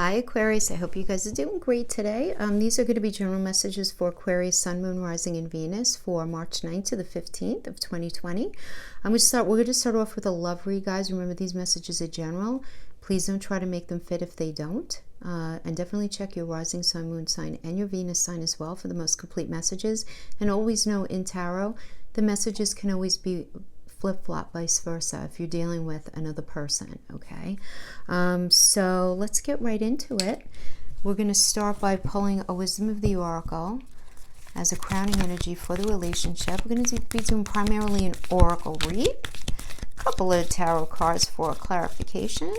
Hi Aquarius, I hope you guys are doing great today. These are going to be general messages for Aquarius, Sun, Moon, Rising, and Venus for March 9th to the 15th of 2020. We're going to start off with a love read, guys. Remember, these messages are general. Please don't try to make them fit if they don't. And definitely check your Rising Sun, Moon sign, and your Venus sign as well for the most complete messages. And always know in tarot, the messages can always be flip-flop, vice versa, if you're dealing with another person, okay? So let's get right into it. We're going to start by pulling a Wisdom of the Oracle as a crowning energy for the relationship. We're going to be doing primarily an oracle read, a couple of tarot cards for clarification.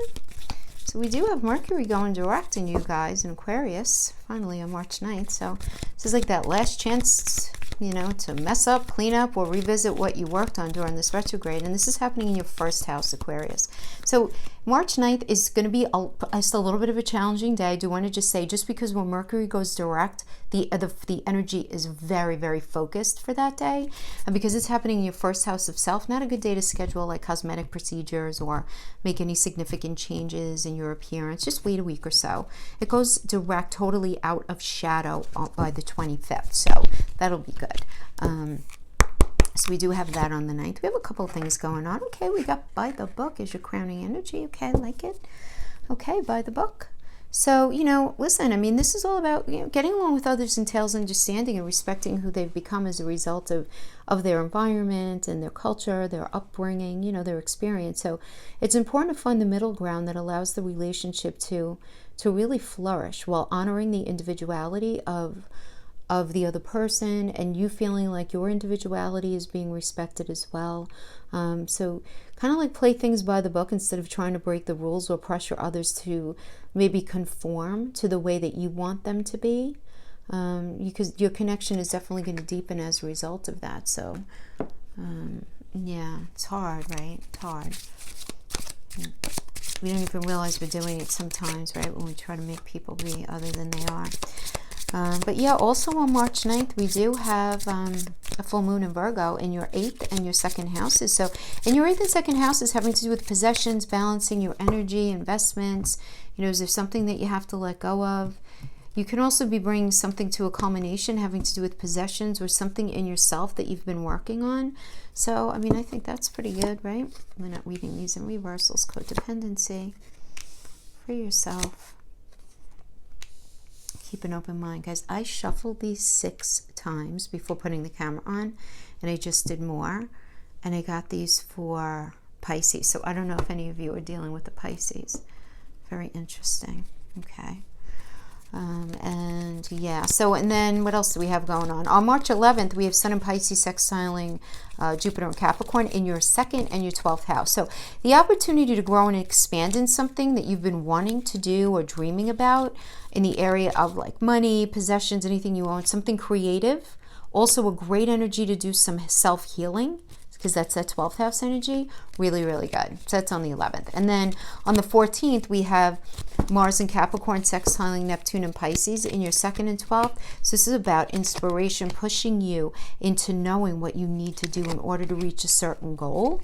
So we do have Mercury going direct in you guys in Aquarius, finally on March 9th. So this is like that last chance, you know, to mess up, clean up, or revisit what you worked on during this retrograde. And this is happening in your first house, Aquarius. So March 9th is going to be just a little bit of a challenging day. I do want to just say, just because when Mercury goes direct, the energy is very, very focused for that day. And because it's happening in your first house of self, not a good day to schedule like cosmetic procedures or make any significant changes in your appearance. Just wait a week or so. It goes direct, totally out of shadow by the 25th. So that'll be good. So we do have that on the 9th. We have a couple of things going on. Okay, we got by the book as your crowning energy. Okay, I like it. Okay, by the book. So, you know, listen, I mean, this is all about, you know, getting along with others entails understanding and respecting who they've become as a result of their environment and their culture, their upbringing, you know, their experience. So it's important to find the middle ground that allows the relationship to really flourish while honoring the individuality of the other person, and you feeling like your individuality is being respected as well. So kind of like play things by the book instead of trying to break the rules or pressure others to maybe conform to the way that you want them to be, because your connection is definitely going to deepen as a result of that. So yeah, it's hard, right? It's hard. We don't even realize we're doing it sometimes, right, when we try to make people be other than they are. But yeah, also on March 9th, we do have a full moon in Virgo in your 8th and your 2nd houses. So in your 8th and 2nd houses having to do with possessions, balancing your energy, investments. You know, is there something that you have to let go of? You can also be bringing something to a culmination having to do with possessions or something in yourself that you've been working on. So, I mean, I think that's pretty good, right? We're not reading these in reversals. Codependency for yourself. Keep an open mind, guys. I shuffled these 6 times before putting the camera on, and I just did more, and I got these for Pisces. So I don't know if any of you are dealing with the Pisces. Very interesting. Okay. And yeah, so, and then what else do we have going on? On March 11th, we have Sun and Pisces sextiling Jupiter and Capricorn in your 2nd and your 12th house. So the opportunity to grow and expand in something that you've been wanting to do or dreaming about in the area of like money, possessions, anything you own, something creative. Also a great energy to do some self-healing, because that's that 12th house energy. Really, really good. So that's on the 11th. And then on the 14th, we have Mars and Capricorn sextiling Neptune and Pisces in your 2nd and 12th. So this is about inspiration, pushing you into knowing what you need to do in order to reach a certain goal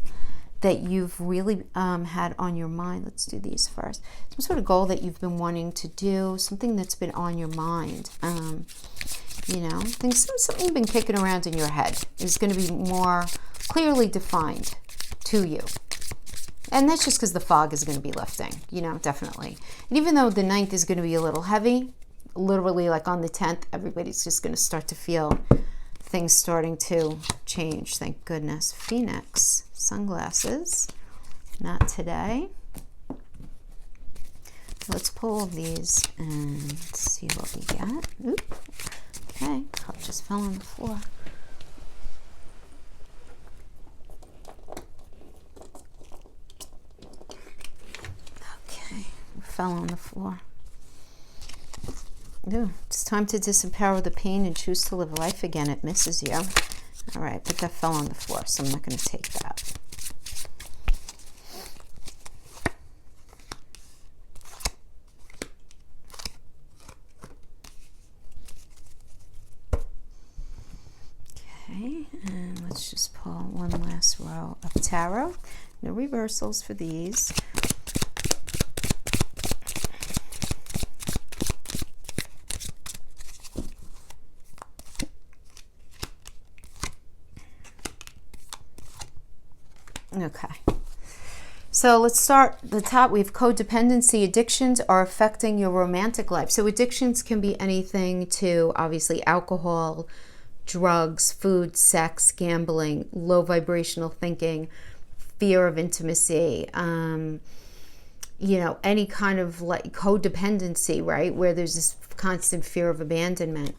that you've really had on your mind. Let's do these first. Some sort of goal that you've been wanting to do, something that's been on your mind. You know, something you've been kicking around in your head is going to be more clearly defined to you. And that's just because the fog is going to be lifting, you know, definitely. And even though the 9th is going to be a little heavy, literally like on the 10th, everybody's just going to start to feel things starting to change. Thank goodness. Phoenix, sunglasses, not today. Let's pull these and see what we get. Oop. Okay, card just fell on the floor. Fell on the floor. Ooh, it's time to disempower the pain and choose to live life again. It misses you. All right, but that fell on the floor, so I'm not going to take that. Okay, and let's just pull one last row of tarot. No reversals for these. Okay. So let's start the top. We have codependency. Addictions are affecting your romantic life. So addictions can be anything to, obviously, alcohol, drugs, food, sex, gambling, low vibrational thinking, fear of intimacy, any kind of like codependency, right? Where there's this constant fear of abandonment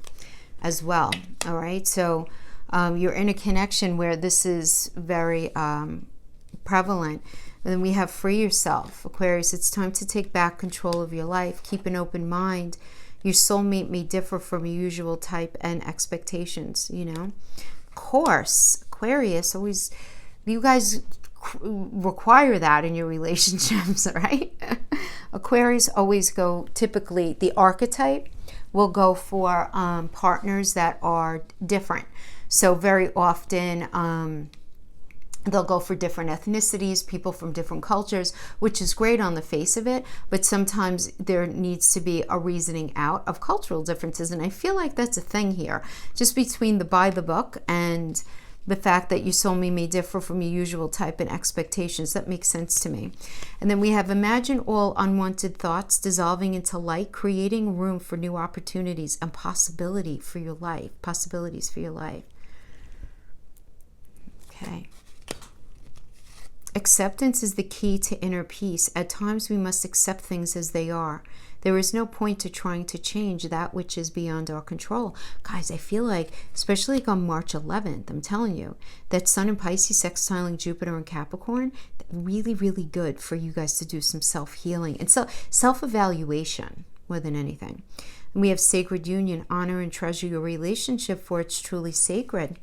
as well. All right. So you're in a connection where this is very prevalent. And then we have free yourself. Aquarius, it's time to take back control of your life. Keep an open mind. Your soulmate may differ from your usual type and expectations, Of course, Aquarius, always, you guys require that in your relationships, right? Aquarius always go, typically, the archetype will go for partners that are different. So very often, they'll go for different ethnicities, people from different cultures, which is great on the face of it, but sometimes there needs to be a reasoning out of cultural differences, and I feel like that's a thing here, just between the by the book and the fact that your soulmate may differ from your usual type and expectations. That makes sense to me. And then we have imagine all unwanted thoughts dissolving into light, creating room for new opportunities and possibilities for your life. Okay. Acceptance is the key to inner peace. At times we must accept things as they are. There is no point to trying to change that which is beyond our control. Guys, I feel like, especially like on March 11th, I'm telling you, that Sun in Pisces sextiling Jupiter and Capricorn, really, really good for you guys to do some self-healing and self-evaluation more than anything. And we have sacred union. Honor and treasure your relationship, for it's truly sacred.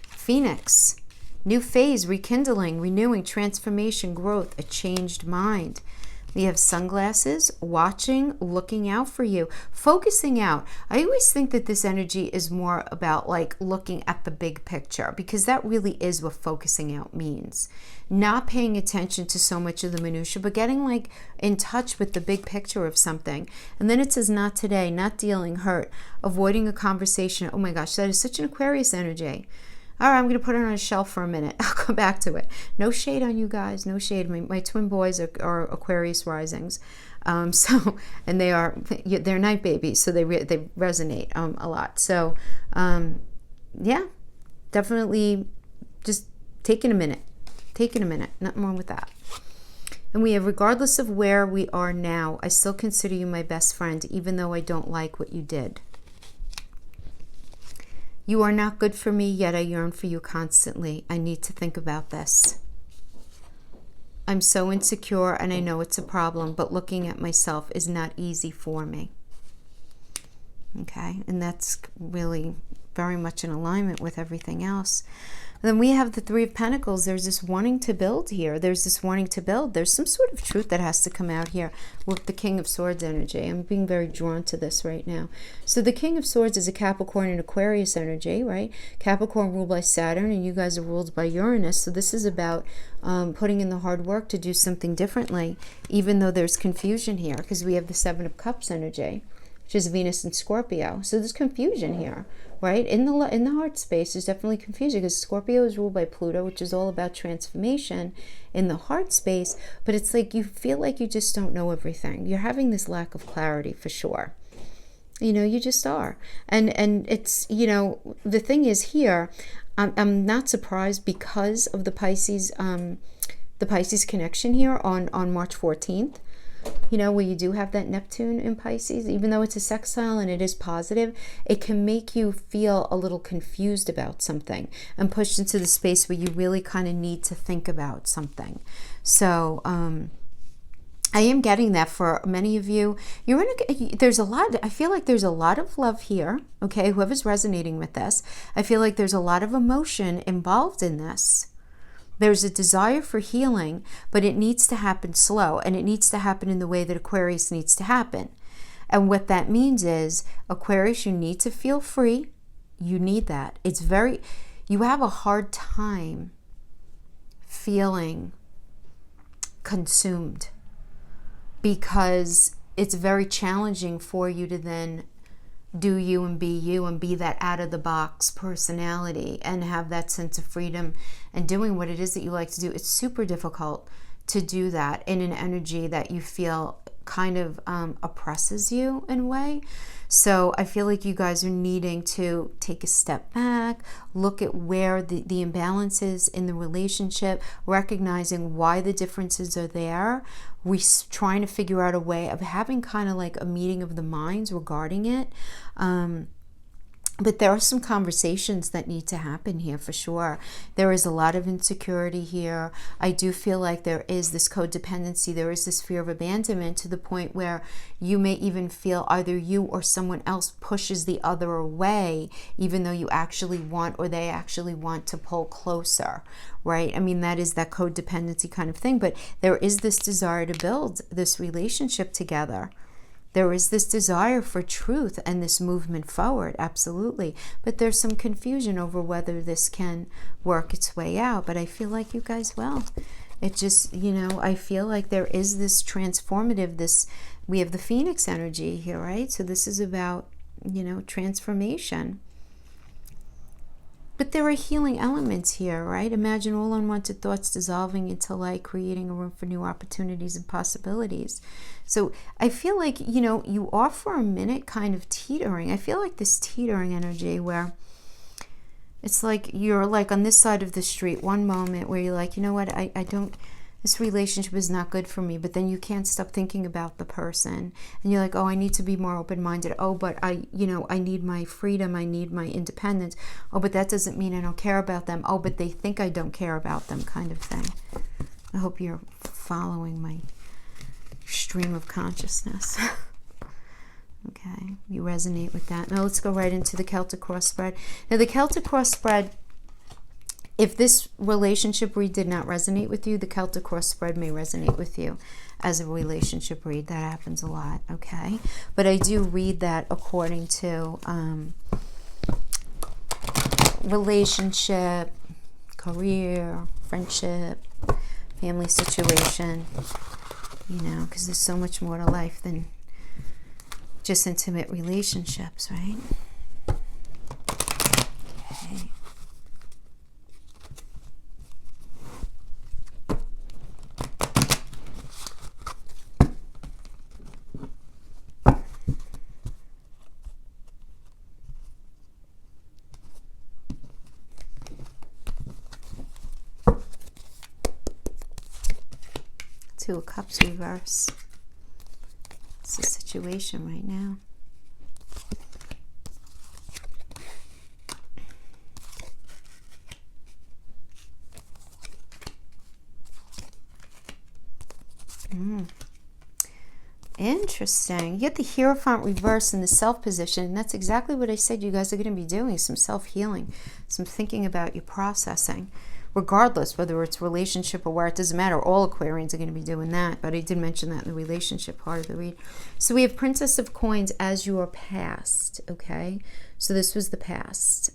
Phoenix. New phase, rekindling, renewing, transformation, growth, a changed mind. We have sunglasses, watching, looking out for you, focusing out. I always think that this energy is more about like looking at the big picture, because that really is what focusing out means. Not paying attention to so much of the minutia, but getting like in touch with the big picture of something. And then it says not today, not dealing, hurt, avoiding a conversation. Oh my gosh, that is such an Aquarius energy. All right, I'm going to put it on a shelf for a minute. I'll come back to it. No shade on you guys. No shade. My twin boys are Aquarius risings. And they're night babies, so they resonate a lot. So, yeah, definitely just taking a minute. Nothing wrong with that. And we have, regardless of where we are now, I still consider you my best friend, even though I don't like what you did. You are not good for me, yet I yearn for you constantly. I need to think about this. I'm so insecure and I know it's a problem, but looking at myself is not easy for me. Okay, and that's really very much in alignment with everything else. Then we have the Three of Pentacles. There's this wanting to build here. There's some sort of truth that has to come out here with the King of Swords energy. I'm being very drawn to this right now. So the King of Swords is a Capricorn and Aquarius energy, right? Capricorn ruled by Saturn, and you guys are ruled by Uranus. So this is about putting in the hard work to do something differently, even though there's confusion here, because we have the Seven of Cups energy, which is Venus and Scorpio. So there's confusion here, right? In the heart space, there's definitely confusion, because Scorpio is ruled by Pluto, which is all about transformation in the heart space. But it's like you feel like you just don't know everything. You're having this lack of clarity for sure. You just are. And it's, the thing is here, I'm not surprised because of the Pisces connection here on March 14th. Where you do have that Neptune in Pisces, even though it's a sextile and it is positive, it can make you feel a little confused about something and pushed into the space where you really kind of need to think about something. So, I am getting that for many of you. I feel like there's a lot of love here, okay? Whoever's resonating with this, I feel like there's a lot of emotion involved in this. There's a desire for healing, but it needs to happen slow, and it needs to happen in the way that Aquarius needs to happen. And what that means is, Aquarius, you need to feel free. You need that. You have a hard time feeling consumed, because it's very challenging for you to then do you and be that out of the box personality and have that sense of freedom and doing what it is that you like to do. It's super difficult to do that in an energy that you feel kind of oppresses you in a way. So I feel like you guys are needing to take a step back, look at where the imbalances in the relationship, recognizing why the differences are there. We're trying to figure out a way of having kind of like a meeting of the minds regarding it. But there are some conversations that need to happen here for sure. There is a lot of insecurity here. I do feel like there is this codependency. There is this fear of abandonment to the point where you may even feel either you or someone else pushes the other away, even though you actually want, or they actually want to pull closer, right? I mean, that is that codependency kind of thing. But there is this desire to build this relationship together. There is this desire for truth and this movement forward, absolutely. But there's some confusion over whether this can work its way out. But I feel like you guys will. It just, I feel like there is this transformative, we have the Phoenix energy here, right? So this is about, transformation. But there are healing elements here, right? Imagine all unwanted thoughts dissolving into light, creating a room for new opportunities and possibilities. So I feel like, you are for a minute kind of teetering. I feel like this teetering energy where it's like you're like on this side of the street one moment where you're like, you know what, I don't, this relationship is not good for me, but then you can't stop thinking about the person. And you're like, oh, I need to be more open-minded. Oh, but I need my freedom. I need my independence. Oh, but that doesn't mean I don't care about them. Oh, but they think I don't care about them, kind of thing. I hope you're following my stream of consciousness. Okay, you resonate with that. Now let's go right into the Celtic cross spread. Now the Celtic cross spread, if this relationship read did not resonate with you, the Celtic cross spread may resonate with you as a relationship read. That happens a lot, okay? But I do read that according to relationship, career, friendship, family situation, because there's so much more to life than just intimate relationships, right? Okay. Two of Cups reverse. It's the situation right now. Interesting. You get the Hierophant reverse in the self position. And that's exactly what I said you guys are going to be doing. Some self-healing, some thinking about your processing. Regardless, whether it's relationship or where, it doesn't matter. All Aquarians are going to be doing that. But I did mention that in the relationship part of the read. So we have Princess of Coins as your past. Okay. So this was the past.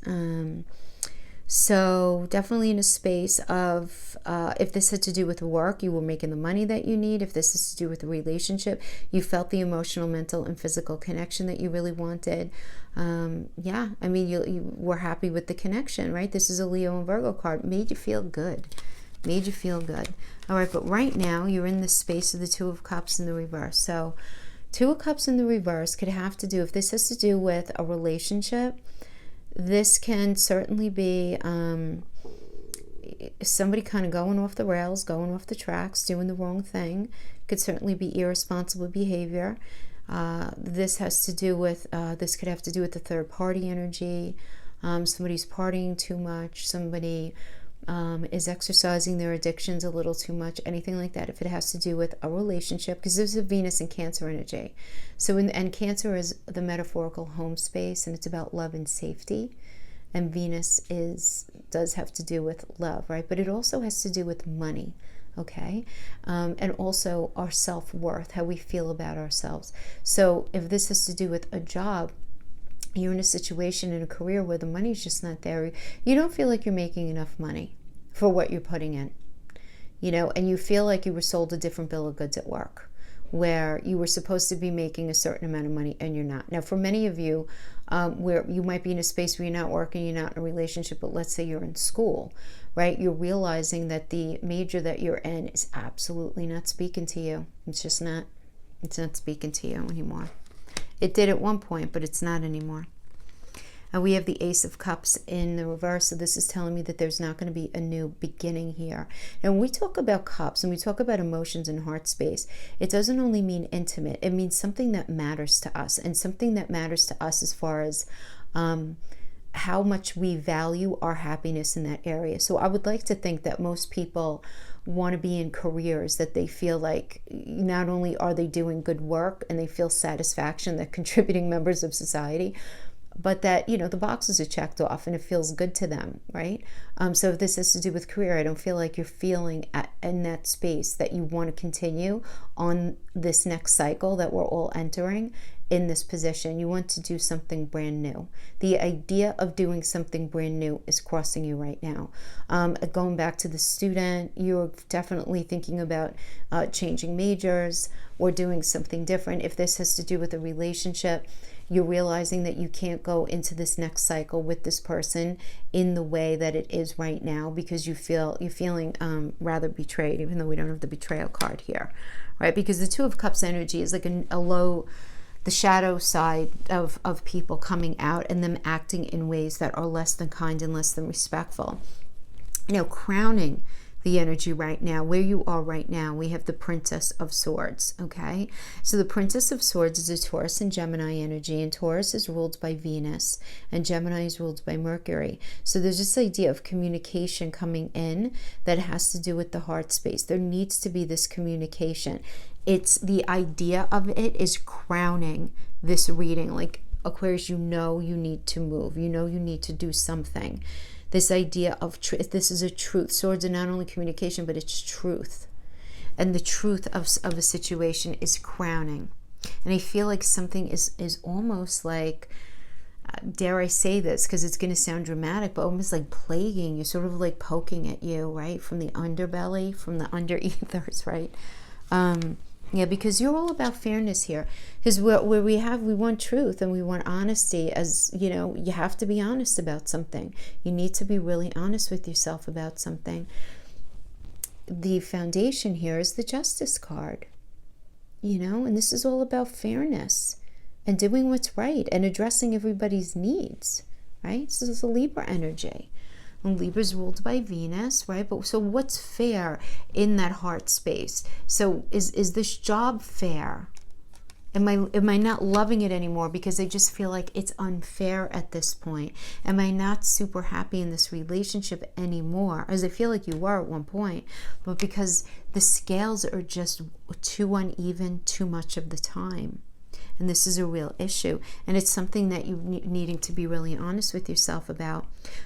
So definitely in a space of, if this had to do with work, you were making the money that you need. If this is to do with a relationship, you felt the emotional, mental, and physical connection that you really wanted. Yeah, I mean, you were happy with the connection, right? This is a Leo and Virgo card. Made you feel good. Made you feel good. All right, but right now you're in the space of the Two of Cups in the reverse. So Two of Cups in the reverse could have to do, if this has to do with a relationship, this can certainly be somebody kind of going off the rails, going off the tracks, doing the wrong thing. Could certainly be irresponsible behavior. This has to do with, this could have to do with the third party energy. Somebody's partying too much. Somebody is exercising their addictions a little too much. Anything like that. If it has to do with a relationship, because there's a Venus and Cancer energy. So, and Cancer is the metaphorical home space, and it's about love and safety. And Venus does have to do with love, right? But it also has to do with money. Okay, and also our self-worth, how we feel about ourselves. So if this has to do with a job, you're in a situation in a career where the money's just not there. You don't feel like you're making enough money for what you're putting in, and you feel like you were sold a different bill of goods at work, where you were supposed to be making a certain amount of money and you're not. Now, for many of you, where you might be in a space where you're not working, you're not in a relationship, but let's say you're in school, right? You're realizing that the major that you're in is absolutely not speaking to you. It's just not. It's not speaking to you anymore. It did at one point, but it's not anymore. And we have the Ace of Cups in the reverse. So this is telling me that there's not going to be a new beginning here. And when we talk about cups and we talk about emotions and heart space, it doesn't only mean intimate. It means something that matters to us, and something that matters to us as far as how much we value our happiness in that area. So I would like to think that most people want to be in careers that they feel like not only are they doing good work and they feel satisfaction, they're contributing members of society, but that, you know, the boxes are checked off and it feels good to them, right? So if this has to do with career, I don't feel like you're feeling in that space that you want to continue on this next cycle that we're all entering in this position. You want to do something brand new. The idea of doing something brand new is crossing you right now. Going back to the student, you're definitely thinking about changing majors or doing something different. If this has to do with a relationship, you're realizing that you can't go into this next cycle with this person in the way that it is right now because you're feeling rather betrayed, even though we don't have the betrayal card here, right? Because the Two of Cups energy is like a low, the shadow side of people coming out and them acting in ways that are less than kind and less than respectful. You know, crowning the energy right now, where you are right now, we have the Princess of Swords, okay? So the Princess of Swords is a Taurus and Gemini energy, and Taurus is ruled by Venus, and Gemini is ruled by Mercury. So there's this idea of communication coming in that has to do with the heart space. There needs to be this communication. It's the idea of it is crowning this reading. Like, Aquarius, you know you need to move. You know you need to do something. This idea of truth, this is a truth. Swords are not only communication, but it's truth. And the truth of a situation is crowning. And I feel like something is almost like, dare I say this, because it's going to sound dramatic, but almost like plaguing you, sort of like poking at you, right? From the underbelly, from the under ethers, right? Yeah, because you're all about fairness here. Because where we want truth and we want honesty, as you know, you have to be honest about something. You need to be really honest with yourself about something. The foundation here is the Justice card, you know, and this is all about fairness and doing what's right and addressing everybody's needs, right? So this is a Libra energy. And Libra is ruled by Venus, right? But so what's fair in that heart space? So is this job fair? Am I not loving it anymore because I just feel like it's unfair at this point? Am I not super happy in this relationship anymore, as I feel like you were at one point, but because the scales are just too uneven too much of the time? And this is a real issue. And it's something that you needing to be really honest with yourself about.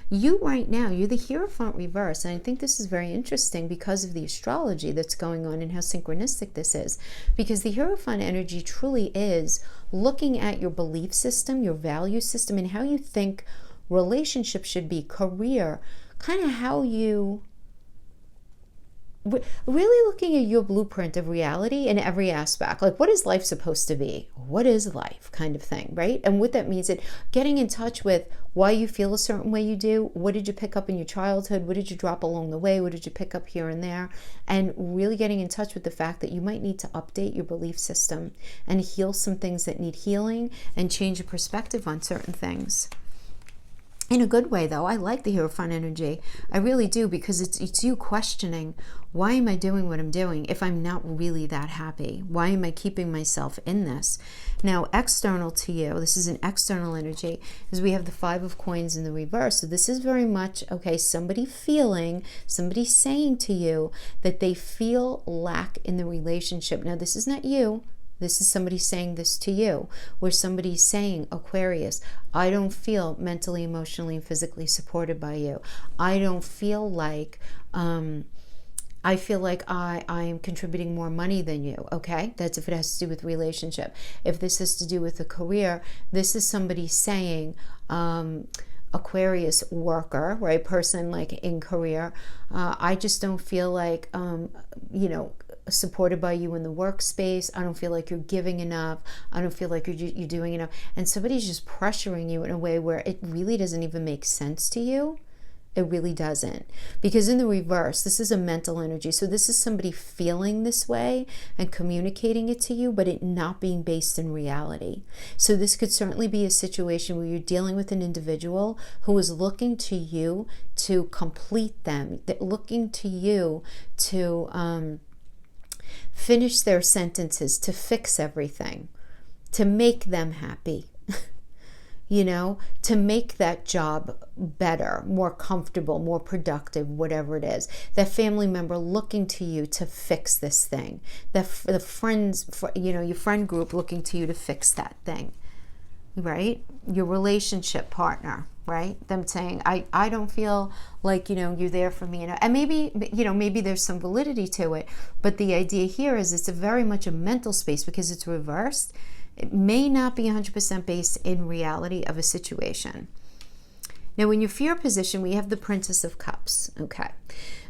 You right now, you're the Hierophant reverse. And I think this is very interesting because of the astrology that's going on and how synchronistic this is. Because the Hierophant energy truly is looking at your belief system, your value system, and how you think relationships should be, career, kind of how you really looking at your blueprint of reality in every aspect. Like, what is life supposed to be? What is life, kind of thing, right? And what that means, it getting in touch with why you feel a certain way you do. What did you pick up in your childhood? What did you drop along the way? What did you pick up here and there? And really getting in touch with the fact that you might need to update your belief system and heal some things that need healing and change your perspective on certain things. In a good way, though. I like the Hierophant energy. I really do, because it's you questioning, why am I doing what I'm doing if I'm not really that happy? Why am I keeping myself in this? Now, external to you, this is an external energy, is we have the Five of Coins in the reverse. So this is very much, okay, somebody saying to you that they feel lack in the relationship. Now, this is not you. This is somebody saying this to you, where somebody's saying, Aquarius, I don't feel mentally, emotionally, and physically supported by you. I don't feel like, I feel like I am contributing more money than you, okay? That's if it has to do with relationship. If this has to do with a career, this is somebody saying, Aquarius worker, right? Person like in career, I just don't feel like, supported by you in the workspace. I don't feel like you're giving enough. I don't feel like you're doing enough. And somebody's just pressuring you in a way where it really doesn't even make sense to you. It really doesn't. Because in the reverse, this is a mental energy. So this is somebody feeling this way and communicating it to you, but it not being based in reality. So this could certainly be a situation where you're dealing with an individual who is looking to you to complete them, looking to you to finish their sentences, to fix everything, to make them happy. You know, to make that job better, more comfortable, more productive, whatever it is. That family member looking to you to fix this thing. The friends, you know, your friend group looking to you to fix that thing, right? Your relationship partner, right? Them saying, I don't feel like, you know, you're there for me. And maybe, you know, maybe there's some validity to it. But the idea here is it's very much a mental space because it's reversed. It may not be 100% based in reality of a situation. Now, in your fear position, we have the Princess of Cups. Okay.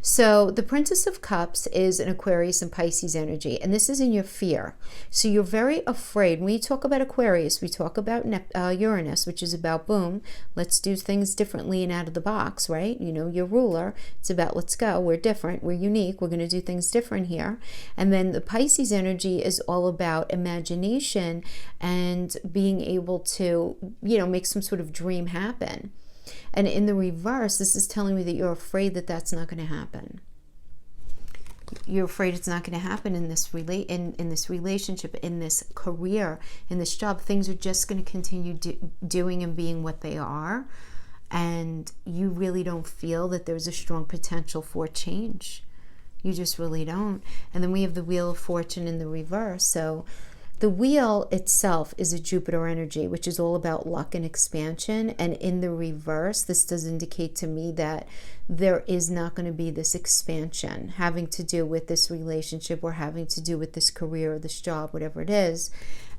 So the Princess of Cups is an Aquarius and Pisces energy, and this is in your fear. So you're very afraid. When we talk about Aquarius, we talk about Uranus, which is about, boom, let's do things differently and out of the box, right? You know, your ruler. It's about, let's go. We're different. We're unique. We're going to do things different here. And then the Pisces energy is all about imagination and being able to, you know, make some sort of dream happen. And in the reverse, this is telling me that you're afraid that that's not going to happen. You're afraid it's not going to happen in this relationship, in this career, in this job. Things are just going to continue doing and being what they are. And you really don't feel that there's a strong potential for change. You just really don't. And then we have the Wheel of Fortune in the reverse. So the wheel itself is a Jupiter energy, which is all about luck and expansion. And in the reverse, this does indicate to me that there is not going to be this expansion having to do with this relationship or having to do with this career or this job, whatever it is.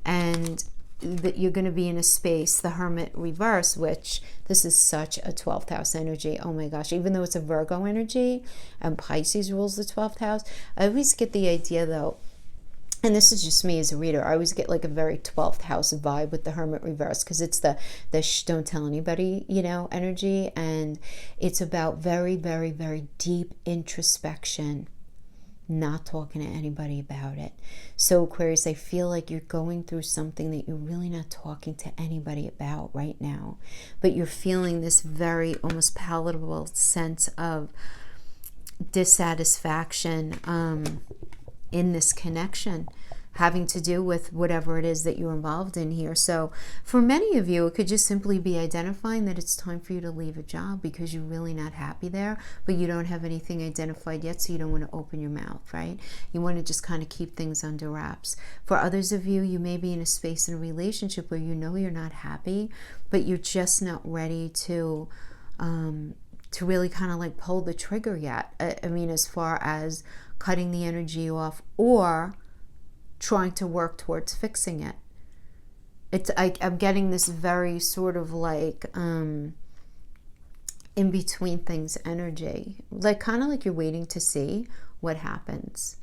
And that you're going to be in a space, the Hermit reverse, which this is such a 12th house energy. Oh my gosh, even though it's a Virgo energy and Pisces rules the 12th house, I always get the idea though, and this is just me as a reader, I always get like a very 12th house vibe with the Hermit reverse, because it's the shh, don't tell anybody, you know, energy. And it's about very, very, very deep introspection, not talking to anybody about it. So Aquarius, I feel like you're going through something that you're really not talking to anybody about right now, but you're feeling this very almost palatable sense of dissatisfaction in this connection, having to do with whatever it is that you're involved in here. So for many of you, it could just simply be identifying that it's time for you to leave a job because you're really not happy there, but you don't have anything identified yet, so you don't want to open your mouth, right? You want to just kind of keep things under wraps. For others of you, you may be in a space in a relationship where you know you're not happy, but you're just not ready to really kind of like pull the trigger yet. I mean, as far as cutting the energy off or trying to work towards fixing it. I'm getting this very sort of like in between things energy, like kind of like you're waiting to see what happens.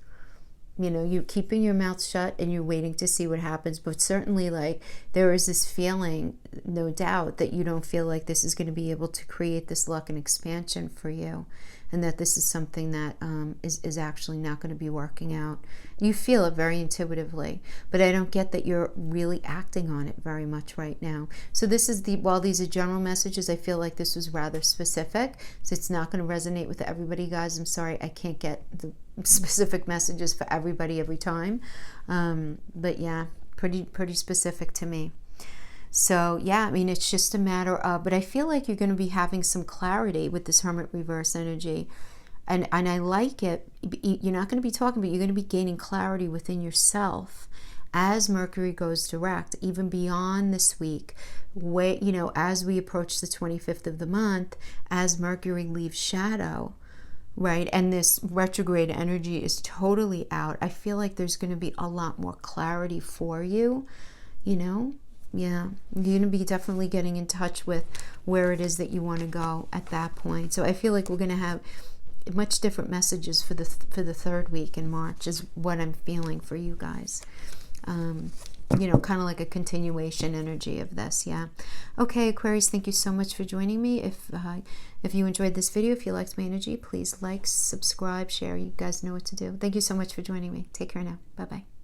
You know, you're keeping your mouth shut and you're waiting to see what happens. But certainly, like, there is this feeling, no doubt, that you don't feel like this is going to be able to create this luck and expansion for you. And that this is something that is actually not going to be working out. You feel it very intuitively, but I don't get that you're really acting on it very much right now. So this is while these are general messages, I feel like this was rather specific. So it's not going to resonate with everybody, guys. I'm sorry, I can't get the specific messages for everybody every time. But yeah, pretty specific to me. So yeah, I mean, it's just a matter of, but I feel like you're going to be having some clarity with this Hermit reverse energy. And I like it. You're not going to be talking, but you're going to be gaining clarity within yourself as Mercury goes direct, even beyond this week. You know, as we approach the 25th of the month, as Mercury leaves shadow, right? And this retrograde energy is totally out. I feel like there's going to be a lot more clarity for you, you know? Yeah, you're going to be definitely getting in touch with where it is that you want to go at that point. So I feel like we're going to have much different messages for the third week in March is what I'm feeling for you guys. You know, kind of like a continuation energy of this. Yeah. Okay, Aquarius, thank you so much for joining me. If you enjoyed this video, if you liked my energy, please like, subscribe, share. You guys know what to do. Thank you so much for joining me. Take care now. Bye-bye.